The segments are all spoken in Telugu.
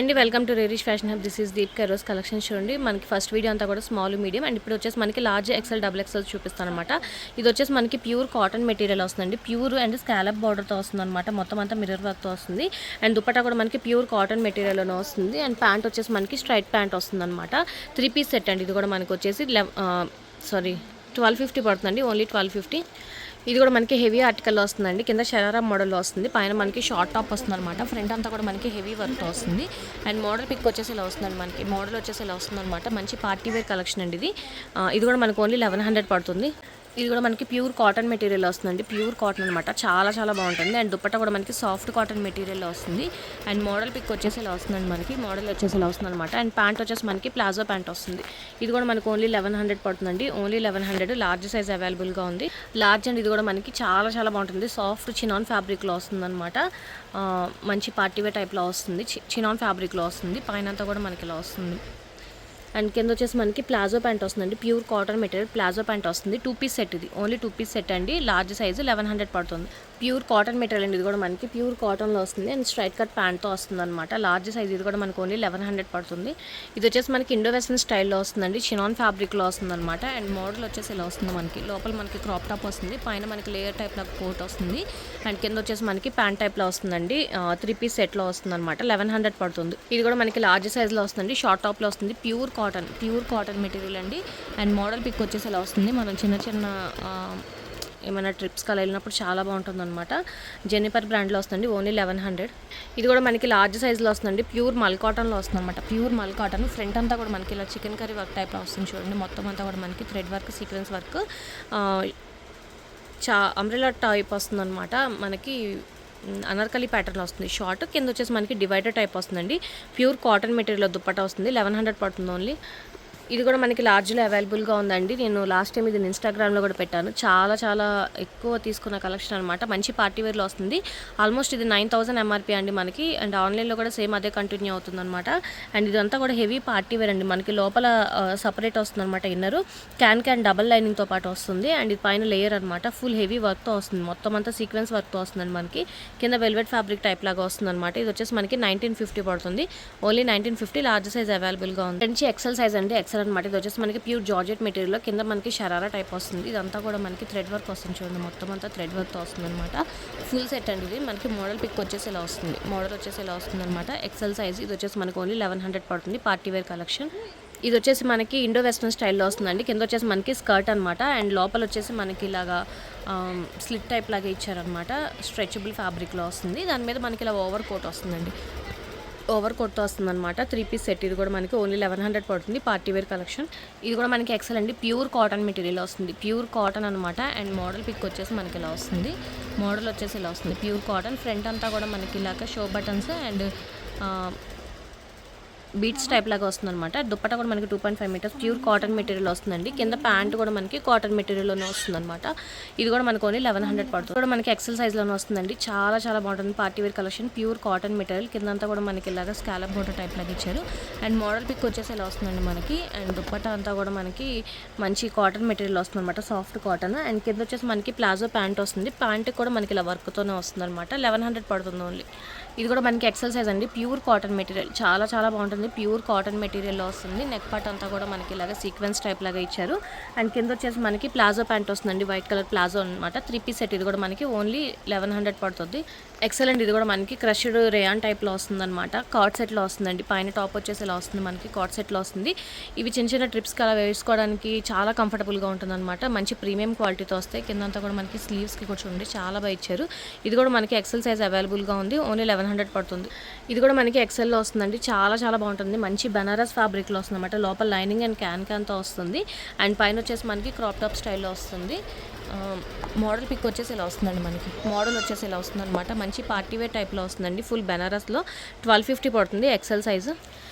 అండి welcome to Rarish fashion hub. This is Deep Karos collection. చూడండి, మనకి ఫస్ట్ వీడియో అంతా కూడా స్మాల్ మీడియం అండ్ ఇప్పుడు వచ్చేసి మనకి లార్జ్ ఎక్సెల్ డబుల్ ఎక్సెల్ చూపిస్తాను అనమాట. ఇది వచ్చేసి మనకి ప్యూర్ కాటన్ మెటీరియల్ వస్తుందండి. ప్యూర్ అండ్ స్కాలప్ బార్డర్తో వస్తుంది అనమాట. మొత్తం అంతా మిర్రర్ వర్క్తో వస్తుంది అండ్ దుపట్టా కూడా మనకి ప్యూర్ కాటన్ మెటీరియల్లోనే వస్తుంది అండ్ ప్యాంట్ వచ్చేసి మనకి స్ట్రైట్ ప్యాంట్ వస్తుంది అనమాట. 3 పీస్ సెట్ అండి. ఇది కూడా మనకి వచ్చేసి 1250 పడుతుందండి, ఓన్లీ 1250. ఇది కూడా మనకి హెవీ ఆర్టికల్లో వస్తుందండి. కింద షరారా మోడల్లో వస్తుంది, పైన మనకి షార్ట్ టాప్ వస్తుంది అనమాట. ఫ్రంట్ అంతా కూడా మనకి హెవీ వర్క్తో వస్తుంది అండ్ మోడల్ పిక్ వచ్చేసి ఇలా వస్తుందండి. మనకి మోడల్ వచ్చేసి ఇలా వస్తుంది అనమాట. మంచి పార్టీ వేర్ కలెక్షన్ అండి ఇది. ఇది కూడా మనకు ఓన్లీ 1100 పడుతుంది. ఇది కూడా మనకి ప్యూర్ కాటన్ మెటీరియల్ వస్తుందండి. ప్యూర్ కాటన్ అనమాట. చాలా చాలా బాగుంటుంది అండ్ దుపట్టా కూడా మనకి సాఫ్ట్ కాటన్ మెటీరియల్లో వస్తుంది అండ్ మోడల్ పిక్ వచ్చేసి ఇలా వస్తుందండి. మనకి మోడల్ వచ్చేసి ఇలా వస్తుంది అనమాట అండ్ ప్యాంట్ వచ్చేసి మనకి ప్లాజో ప్యాంట్ వస్తుంది. ఇది కూడా మనకి ఓన్లీ 1100 పడుతుందండి, ఓన్లీ 1100. లార్జ్ సైజ్ అవైలబుల్గా ఉంది. లార్జ్ అండ్ ఇది కూడా మనకి చాలా చాలా బాగుంటుంది. సాఫ్ట్ చినాన్ ఫ్యాబ్రిక్లో వస్తుంది అనమాట. మంచి పార్టీవేర్ టైప్లో వస్తుంది. చినాన్ ఫ్యాబ్రిక్లో వస్తుంది. పైన అంతా కూడా మనకి ఇలా వస్తుంది అండ్ కింద వచ్చేసి మనకి ప్లాజో ప్యాంట్ వస్తుందండి. Pure cotton material palazzo pant వస్తుంది. 2 పీస్ సెట్. ఇది ఓన్లీ 2 పీస్ సెట్ అండి. లార్జ్ సైజు 1100 పడుతుంది. ప్యూర్ కాటన్ మెటీరియల్ అండి. ఇది కూడా మనకి ప్యూర్ కాటన్లో వస్తుంది అండ్ స్ట్రైట్ కట్ ప్యాంట్తో వస్తుంది అనమాట. Large size. ఇది కూడా మనకి ఓన్లీ 1100 పడుతుంది. ఇది వచ్చేసి మనకి ఇండో వెస్టర్న్ స్టైల్లో వస్తుందండి. చినాన్ ఫ్యాబ్రిక్లో వస్తుంది అనమాట అండ్ మోడల్ వచ్చేసి ఇలా వస్తుంది. మనకి లోపల మనకి క్రాప్ టాప్ వస్తుంది, పైన మనకి లేయర్ టైప్ నాకు కోట్ వస్తుంది అండ్ కింద వచ్చేసి మనకి ప్యాంట్ టైప్లో వస్తుందండి. 3 పీస్ సెట్లో వస్తుంది అనమాట. 1100 పడుతుంది. ఇది కూడా మనకి లార్జ్ సైజ్లో వస్తుంది. షార్ట్ టాప్లో వస్తుంది. ప్యూర్ కాటన్ మెటీరియల్ అండి అండ్ మోడల్ పిక్ వచ్చేసి ఇలా వస్తుంది. మనం చిన్న ఏమైనా ట్రిప్స్కి అలా వెళ్ళినప్పుడు చాలా బాగుంటుంది అనమాట. జెన్నిఫర్ బ్రాండ్లో వస్తుంది. ఓన్లీ 1100. ఇది కూడా మనకి లార్జ్ సైజ్లో వస్తుందండి. ప్యూర్ మల్ కాటన్లో వస్తుంది అనమాట. ప్యూర్ మల్ కాటన్. ఫ్రంట్ అంతా కూడా మనకి ఇలా చికెన్ కర్రీ వర్క్ టైప్లో వస్తుంది. చూడండి, మొత్తం అంతా కూడా మనకి thread work, sequence work, umbrella type వస్తుంది అనమాట. మనకి అనార్కలి ప్యాటర్న్ వస్తుంది. షార్ట్ కింద వచ్చేసి మనకి డివైడర్ టైప్ వస్తుందండి. ప్యూర్ కాటన్ మెటీరియల్ దుపట్టా వస్తుంది. 1100 పడుతుంది ఓన్లీ. ఇది కూడా మనకి లార్జ్లో అవైలబుల్గా ఉందండి. నేను లాస్ట్ టైం ఇది ఇన్స్టాగ్రామ్లో కూడా పెట్టాను. చాలా చాలా ఎక్కువ తీసుకున్న కలెక్షన్ అనమాట. మంచి పార్టీ వేర్లో వస్తుంది. ఆల్మోస్ట్ ఇది 9000 ఎంఆర్పీ అండి మనకి అండ్ ఆన్లైన్లో కూడా సేమ్ అదే కంటిన్యూ అవుతుంది అనమాట. అండ్ ఇదంతా కూడా హెవీ పార్టీ వేర్ అండి. మనకి లోపల సపరేట్ వస్తుంది అనమాట. ఇన్నరు క్యాన్ డబల్ లైనింగ్తో పాటు వస్తుంది అండ్ ఇది పైన లేయర్ అనమాట. ఫుల్ హెవీ వర్క్తో వస్తుంది. మొత్తం అంతా సీక్వెన్స్ వర్క్తో వస్తుందండి. మనకి కింద వెల్వెట్ ఫ్యాబ్రిక్ టైప్ లాగా వస్తుంది అనమాట. ఇది వచ్చేసి మనకి 1950 పడుతుంది. ఓన్లీ 1950. లార్జ్ సైజ్ అవైలబుల్గా ఉంది. మంచి ఎక్సెల్ సైజ్ అండి. ఎక్సెల్ అనమాట. ఇది వచ్చేసి మనకి ప్యూర్ జార్జెట్ మెటీరియల్. కింద మనకి షరారా టైప్ వస్తుంది. ఇదంతా కూడా మనకి థ్రెడ్ వర్క్ వస్తుంది. చూడండి, మొత్తం అంతా థ్రెడ్ వర్క్తో వస్తుంది అనమాట. ఫుల్ సెట్ అండి. ఇది మనకి మోడల్ పిక్ వచ్చేసి ఇలా వస్తుంది. మోడల్ వచ్చేసి ఇలా వస్తుంది అనమాట. XL size. ఇది వచ్చేసి మనకి ఓన్లీ 1100 పడుతుంది. Party wear collection. ఇది వచ్చేసి మనకి ఇండో వెస్టర్న్ స్టైల్లో వస్తుందండి. కింద వచ్చేసి మనకి స్కర్ట్ అనమాట అండ్ లోపల వచ్చేసి మనకి ఇలాగా స్లిట్ టైప్ లాగా ఇచ్చారనమాట. స్ట్రెచబుల్ ఫ్యాబ్రిక్లో వస్తుంది. దాని మీద మనకి ఇలా ఓవర్ కోట్ వస్తుందండి. ఓవర్ కోట్తో వస్తుంది అనమాట. 3 పీస్ సెట్. ఇది కూడా మనకి ఓన్లీ 1100 పడుతుంది. Party wear collection. ఇది కూడా మనకి ఎక్సెల్ అండి. ప్యూర్ కాటన్ మెటీరియల్ వస్తుంది. ప్యూర్ కాటన్ అనమాట అండ్ మోడల్ పిక్ వచ్చేసి మనకి ఇలా వస్తుంది. మోడల్ వచ్చేసి ఇలా వస్తుంది. Pure cotton. ఫ్రంట్ అంతా కూడా మనకి ఇలాగ show buttons and beads type లాగా వస్తుంది అనమాట. దుపట్టా కూడా మనకి 2.5 మీటర్స్ ప్యూర్ కాటన్ మెటీరియల్ వస్తుందండి. కింద ప్యాంట్ కూడా మనకి కాటన్ మెటీరియల్లోనే వస్తుంది అనమాట. ఇది కూడా మనకు ఓన్లీ 1100 పడుతుంది. కూడా మనకి ఎక్సెల్ సైజ్లోనే వస్తుందండి. చాలా చాలా బాగుంటుంది party wear collection. Pure cotton material. కింద అంతా కూడా మనకి ఇలాగా స్కాలప్ బోర్డర్ టైప్ లాగా ఇచ్చారు అండ్ మోడల్ పిక్ వచ్చేసి ఇలా వస్తుందండి మనకి అండ్ దుపట్టా అంతా కూడా మనకి మంచి కాటన్ మెటీరియల్ వస్తుంది అనమాట. సాఫ్ట్ కాటన్ అండ్ కింద వచ్చేసి మనకి ప్లాజో ప్యాంట్ వస్తుంది. ప్యాంట్ కూడా మనకి ఇలా వర్క్తోనే వస్తుంది అనమాట. 1100 పడుతుంది ఓన్లీ. ఇది కూడా మనకి ఎక్సెల్ సైజ్ అండి. Pure cotton material. చాలా చాలా బాగుంటుంది. ప్యూర్ కాటన్ మెటీరియల్లో వస్తుంది. నెక్ పార్ట్ అంతా కూడా మనకి ఇలాగ సీక్వెన్స్ టైప్ లాగా ఇచ్చారు అండ్ కింద వచ్చేసి మనకి ప్లాజో ప్యాంట్ వస్తుందండి. వైట్ కలర్ ప్లాజో అనమాట. 3 పీస్ సెట్. ఇది కూడా మనకి ఓన్లీ 1100 పడుతుంది. ఎక్సెల్ అండి. ఇది కూడా మనకి క్రష్డ్ రేయాన్ టైప్లో వస్తుంది అనమాట. కార్డ్ సెట్లో వస్తుందండి. పైన టాప్ వచ్చేసి ఇలా వస్తుంది. మనకి కార్డ్ సెట్లో వస్తుంది. ఇవి చిన్న ట్రిప్స్కి అలా వేసుకోవడానికి చాలా కంఫర్టబుల్గా ఉంటుంది అనమాట. మంచి ప్రీమియం క్వాలిటీతో వస్తాయి. కిందంతా కూడా మనకి స్లీవ్స్కి కూడా చూడండి చాలా బాగా ఇచ్చారు. ఇది కూడా మనకి ఎక్సెల్ సైజ్ అవైలబుల్గా ఉంది. ఓన్లీ 1100 పడుతుంది. ఇది కూడా మనకి ఎక్సెల్లో వస్తుందండి. చాలా చాలా బాగుంటుంది. మంచి బనారస్ ఫ్యాబ్రిక్లో వస్తుంది అనమాట. లోపల లైనింగ్ అండ్ క్యాన్తో వస్తుంది అండ్ పైన వచ్చేసి మనకి క్రాప్ టాప్ స్టైల్లో వస్తుంది. మోడల్ పిక్ వచ్చేసి ఇలా వస్తుందండి. మనకి మోడల్ వచ్చేసి ఇలా వస్తుంది అనమాట. మంచి పార్టీవేర్ టైప్లో వస్తుందండి. ఫుల్ బెనారస్లో 1250 పడుతుంది. XL size.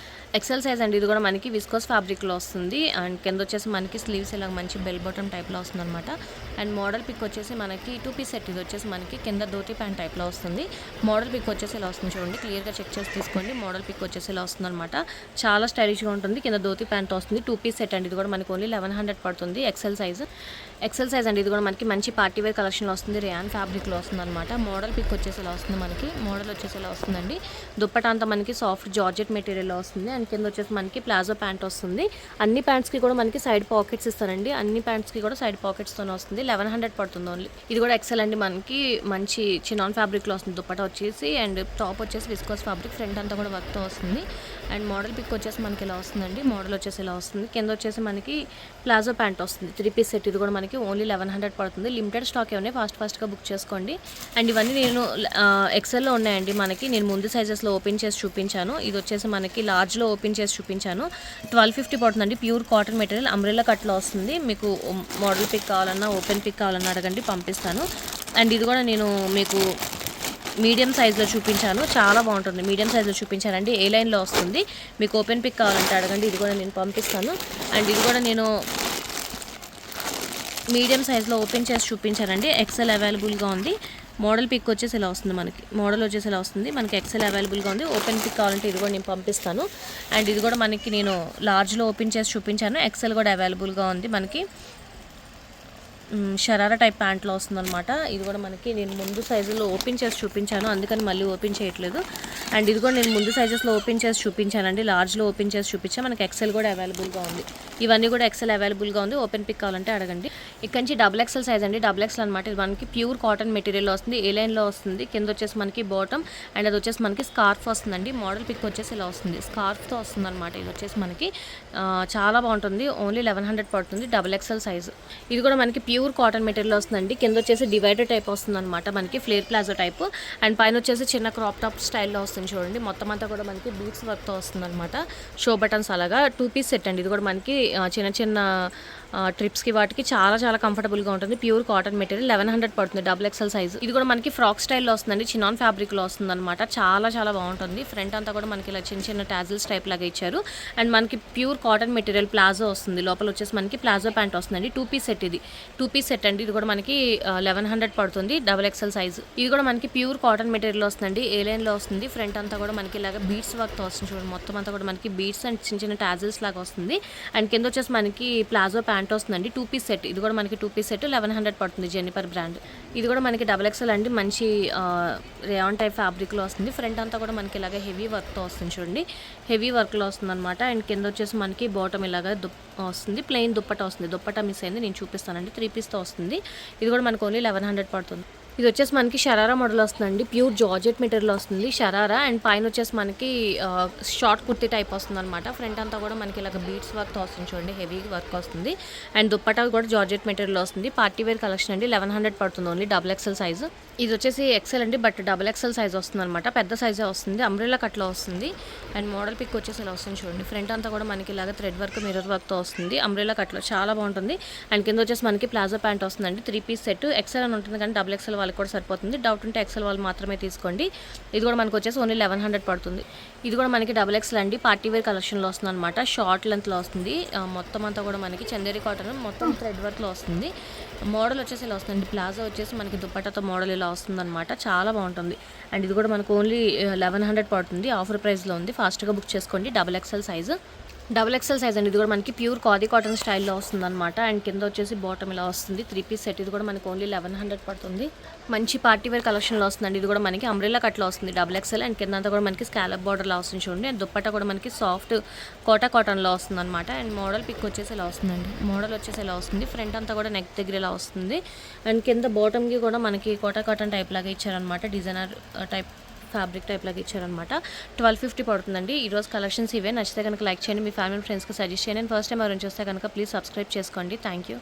ఎక్సెల్ సైజ్ అండి. ఇది కూడా మనకి విస్కోస్ ఫ్యాబ్రిక్లో వస్తుంది. అండ్ కింద వచ్చేసి మనకి స్లీవ్స్ ఇలా మంచి బెల్ బాటమ్ టైప్లో వస్తుంది అనమాట. అండ్ మోడల్ పిక్ వచ్చేసి మనకి 2 పీస్ సెట్. ఇది వచ్చేసి మనకి కింద ధోతి ప్యాంట్ టైప్లో వస్తుంది. మోడల్ పిక్ వచ్చేసి ఇలా వస్తుంది చూడండి, క్లియర్గా చెక్ చేసి తీసుకోండి. మోడల్ పిక్ వచ్చేసి ఇలా వస్తుంది అనమాట. చాలా స్టైలిష్గా ఉంటుంది. కింద ధోతి ప్యాంట్ వస్తుంది. 2 పీస్ సెట్ అండి. ఇది కూడా మనకి ఓన్లీ 1100 పడుతుంది. ఎక్సెల్ సైజ్ అండి. ఇది కూడా మనకి మంచి పార్టీ వేర్ కలెక్షన్లో వస్తుంది. రేయాన్ ఫ్యాబ్రిక్లో వస్తుంది అనమాట. మోడల్ పిక్ వచ్చేసి ఇలా వస్తుంది మనకి. మోడల్ వచ్చేసి ఇలా వస్తుందండి. దుప్పటా అంతా మనకి సాఫ్ట్ జార్జెట్ మెటీరియల్లో వస్తుంది. అండ్ కింద వచ్చేసి మనకి ప్లాజో ప్యాంట్ వస్తుంది. అన్ని ప్యాంట్స్కి కూడా మనకి సైడ్ పాకెట్స్ ఇస్తారండి. అన్ని ప్యాంట్స్కి కూడా సైడ్ పాకెట్స్తోనే వస్తుంది. 1100 పడుతుంది ఓన్లీ. ఇది కూడా ఎక్సెల్ అండి. మనకి మంచి చినాన్ ఫ్యాబ్రిక్లో వస్తుంది. దుప్పటా వచ్చేసి అండ్ టాప్ వచ్చేసి విస్కోస్ ఫ్యాబ్రిక్. ఫ్రంట్ అంతా కూడా వర్క్తో వస్తుంది. అండ్ మోడల్ పిక్ వచ్చేసి మనకి ఇలా వస్తుందండి. మోడల్ వచ్చేసి ఇలా వస్తుంది. కింద వచ్చేసి మనకి ప్లాజో ప్యాంట్ వస్తుంది. 3 పీస్ సెట్. ఇది కూడా మనకి ఓన్లీ 1100 పడుతుంది. లిమిటెడ్ స్టాక్ ఏమన్నా ఫాస్ట్గా బుక్ చేసుకోండి. అండ్ ఇవన్నీ నేను ఎక్సెల్లో ఉన్నాయండి. మనకి నేను ముందు సైజెస్లో ఓపెన్ చేసి చూపించాను. ఇది వచ్చేసి మనకి లార్జ్లో ఓపెన్ చేసి చూపించాను. 1250 పడుతుందండి. ప్యూర్ కాటన్ మెటీరియల్ అంబ్రెల్లా కట్లో వస్తుంది. మీకు మోడల్ పిక్ కావాలన్నా ఓపెన్ పిక్ కావాలన్నా అడగండి, పంపిస్తాను. అండ్ ఇది కూడా నేను మీకు మీడియం సైజులో చూపించాను. చాలా బాగుంటుంది. మీడియం సైజులో చూపించానండి. ఏ లైన్లో వస్తుంది. మీకు ఓపెన్ పిక్ కావాలంటే అడగండి, ఇది కూడా నేను పంపిస్తాను. అండ్ ఇది కూడా నేను మీడియం సైజులో ఓపెన్ చేసి చూపించానండి. ఎక్సెల్ అవైలబుల్గా ఉంది. మోడల్ పిక్ వచ్చేసి ఇలా వస్తుంది మనకి. మోడల్ వచ్చేసి ఇలా వస్తుంది మనకి. ఎక్సెల్ అవైలబుల్గా ఉంది. ఓపెన్ పిక్ కావాలంటే ఇది కూడా నేను పంపిస్తాను. అండ్ ఇది కూడా మనకి నేను లార్జ్లో ఓపెన్ చేసి చూపించాను. ఎక్సెల్ కూడా అవైలబుల్గా ఉంది మనకి. షరారా టైప్ ప్యాంట్లో వస్తుందన్నమాట. ఇది కూడా మనకి నేను ముందు సైజులో ఓపెన్ చేసి చూపించాను, అందుకని మళ్ళీ ఓపెన్ చేయట్లేదు. అండ్ ఇది కూడా నేను ముందు సైజెస్లో ఓపెన్ చేసి చూపించానండి. లార్జ్లో ఓపెన్ చేసి చూపించాను. మనకి ఎక్సెల్ కూడా అవైలబుల్గా ఉంది. ఇవన్నీ కూడా ఎక్సెల్ అవైలబుల్గా ఉంది. ఓపెన్ పిక్ కావాలంటే అడగండి. ఇక్కడ నుంచి డబుల్ ఎక్సెల్ సైజ్ అండి. డబుల్ ఎక్సెల్ అనమాట. ఇది మనకి ప్యూర్ కాటన్ మెటీరియల్ వస్తుంది. ఏ లైన్లో వస్తుంది. కింద వచ్చేసి మనకి బాటమ్ అండ్ అది వచ్చేసి మనకి స్కార్ఫ్ వస్తుందండి. మోడల్ పిక్ వచ్చేసి ఇలా వస్తుంది. స్కార్ఫ్తో వస్తుంది అనమాట. ఇది వచ్చేసి మనకి చాలా బాగుంటుంది. ఓన్లీ 1100 పడుతుంది. Double XL size. ఇది కూడా మనకి ప్యూర్ కాటన్ మెటీరియల్ వస్తుందండి. కింద వచ్చేసి డివైడర్ టైప్ వస్తుంది అనమాట. మనకి ఫ్లేర్ ప్లాజో టైప్. అండ్ పైన వచ్చేసి చిన్న క్రాప్ టాప్ స్టైల్లో వస్తుంది చూడండి. మొత్తం అంతా కూడా మనకి బీట్స్ వర్క్తో వస్తుంది అనమాట. షో బటన్స్ అలాగా 2 పీస్ సెట్ అండి. ఇది కూడా మనకి చిన్న ట్రిప్స్కి వాటికి చాలా కంఫర్టబుల్గా ఉంటుంది. ప్యూర్ కాటన్ మెటీరియల్ 1100 పడుతుంది. Double XL size. ఇది కూడా మనకి ఫ్రాక్ స్టైల్లో వస్తుందండి. చినాన్ ఫ్యాబ్రిక్లో వస్తుంది అనమాట. చాలా బాగుంటుంది. ఫ్రంట్ అంతా కూడా మనకి ఇలా చిన్న టాజిల్స్ టైప్ లాగా ఇచ్చారు. అండ్ మనకి ప్యూర్ కాటన్ మెటీరియల్ ప్లాజో వస్తుంది. లోపల వచ్చేసి మనకి ప్లాజో ప్యాంట్ వస్తుందండి. 2 పీస్ సెట్. ఇది 2 పీస్ సెట్ అండి. ఇది కూడా మనకి 1100 పడుతుంది. Double XL size. ఇది కూడా మనకి ప్యూర్ కాటన్ మెటీరియల్ వస్తుందండి. ఏ లైన్లో వస్తుంది. ఫ్రంట్ అంతా కూడా మనకి ఇలాగ బీట్స్ వర్క్తో వస్తుంది చూడండి. మొత్తం అంతా కూడా మనకి బీట్స్ అండ్ చిన్న టాజిల్స్ లాగా వస్తుంది. అండ్ కింద వచ్చేసి మనకి ప్లాజో ప్యాంట్ వస్తుందండి. 2 పీస్ సెట్. ఇది కూడా మనకి 2 పీస్ సెట్ 1100 పడుతుంది. Jennifer brand. ఇది కూడా మనకి డబుల్ ఎక్సెల్ అండి. మంచి రేయాన్ టైప్ ఫ్యాబ్రిక్లో వస్తుంది. ఫ్రంట్ అంతా కూడా మనకి ఇలాగ హెవీ వర్క్తో వస్తుంది చూడండి. హెవీ వర్క్లో వస్తుంది అనమాట. అండ్ కింద వచ్చేసి మనకి బాటమ్ ఇలాగ వస్తుంది. ప్లెయిన్ దుప్పటా వస్తుంది. దుప్పటా మిస్ అయింది, నేను చూపిస్తానండి. 3 పీస్తో వస్తుంది. ఇది కూడా మనకు ఓన్లీ 1100 పడుతుంది. ఇది వచ్చేసి మనకి షరారా మోడల్ వస్తుందండి. ప్యూర్ జార్జెట్ మెటీరియల్ వస్తుంది షరారా. అండ్ పైన వచ్చేసి మనకి షార్ట్ కుర్తీ టైప్ వస్తుంది అనమాట. ఫ్రంట్ అంతా కూడా మనకి ఇలాగ బీట్స్ వర్క్ వస్తుంది చూడండి. హెవీ వర్క్ వస్తుంది. అండ్ దుప్పటా కూడా జార్జెట్ మెటీరియల్ వస్తుంది. పార్టీ వేర్ కలెక్షన్ అండి. 1100 పడుతుంది ఓన్లీ. Double XL size. ఇది వచ్చేసి ఎక్సెల్ అండి, బట్ డబుల్ ఎక్సెల్ సైజ్ వస్తుంది అనమాట. పెద్ద సైజే వస్తుంది. అంబ్రెల్లా కట్లో వస్తుంది. అండ్ మోడల్ పిక్ వచ్చేసి ఇలా వస్తుంది చూడండి. ఫ్రంట్ అంతా కూడా మనకి ఇలాగ థ్రెడ్ వర్క్ మిర్రర్ వర్క్తో వస్తుంది. అంబ్రెల్లా కట్లో చాలా బాగుంటుంది. అండ్ కింద వచ్చేసి మనకి ప్లాజో ప్యాంట్ వస్తుందండి. 3 పీస్ సెట్. ఎక్సెల్ అని ఉంటుంది కానీ డబుల్ ఎక్సెల్ వాళ్ళకి కూడా సరిపోతుంది. డౌట్ ఉంటే ఎక్సెల్ వాళ్ళు మాత్రమే తీసుకోండి. ఇది కూడా మనకు వచ్చేసి ఓన్లీ 1100 పడుతుంది. ఇది కూడా మనకి డబుల్ ఎక్సెల్ అండి. పార్టీ వేర్ కలెక్షన్లో వస్తుంది అనమాట. షార్ట్ లెంత్లో వస్తుంది. మొత్తం అంతా కూడా మనకి చందేరి కాటన్ మొత్తం థ్రెడ్ వర్క్లో వస్తుంది. మోడల్ వచ్చేసి ఇలా వస్తుంది. ప్లాజో వచ్చేసి మనకి దుప్పటాతో మోడల్ ఇలా వస్తుంది అనమాట. చాలా బాగుంటుంది. అండ్ ఇది కూడా మనకు ఓన్లీ 1100 పడుతుంది. ఆఫర్ ప్రైస్లో ఉంది. ఫాస్ట్గా బుక్ చేసుకోండి. Double XL size. Double XL size అండి. ఇది కూడా మనకి ప్యూర్ ఖాదీ కాటన్ స్టైల్లో వస్తుంది అనమాట. అండ్ కింద వచ్చేసి బాటమ్ ఇలా వస్తుంది. 3 పీస్ సెట్. ఇది కూడా మనకి ఓన్లీ 1100 పడుతుంది. మంచి పార్టీ వేర్ కలెక్షన్లో వస్తుందండి. ఇది కూడా మనకి అంబ్రెల్లా కట్లో వస్తుంది. Double XL. అండ్ కింద అంతా కూడా మనకి స్కాలప్ బార్డర్లో వస్తుంది చూడండి. అండ్ దుప్పట్టా కూడా మనకి సాఫ్ట్ కోటా కాటన్లో వస్తుంది అనమాట. అండ్ మోడల్ పిక్ వచ్చేసి ఇలా వస్తుందండి. మోడల్ వచ్చేసి ఇలా వస్తుంది. ఫ్రంట్ అంతా కూడా నెక్ దగ్గర ఇలా వస్తుంది. అండ్ కింద బాటమ్కి కూడా మనకి కోటా కాటన్ టైప్ లాగా ఇచ్చారనమాట. డిజైనర్ టైప్ ఫ్యాబ్రిక్ టైప్ లాగా ఇచ్చారనమాట. 1250 పడుతుందండి. ఈరోజు కలెక్షన్స్ ఇవే. నచ్చితే కనుక లైక్ చేయండి. మీ ఫ్యామిలీ ఫ్రెండ్స్కి సజెస్ట్ చేయండి. ఫస్ట్ టైం ఎవరైనా చూస్తే కనుక ప్లీజ్ సబ్స్క్రైబ్ చేసుకోండి. Thank you.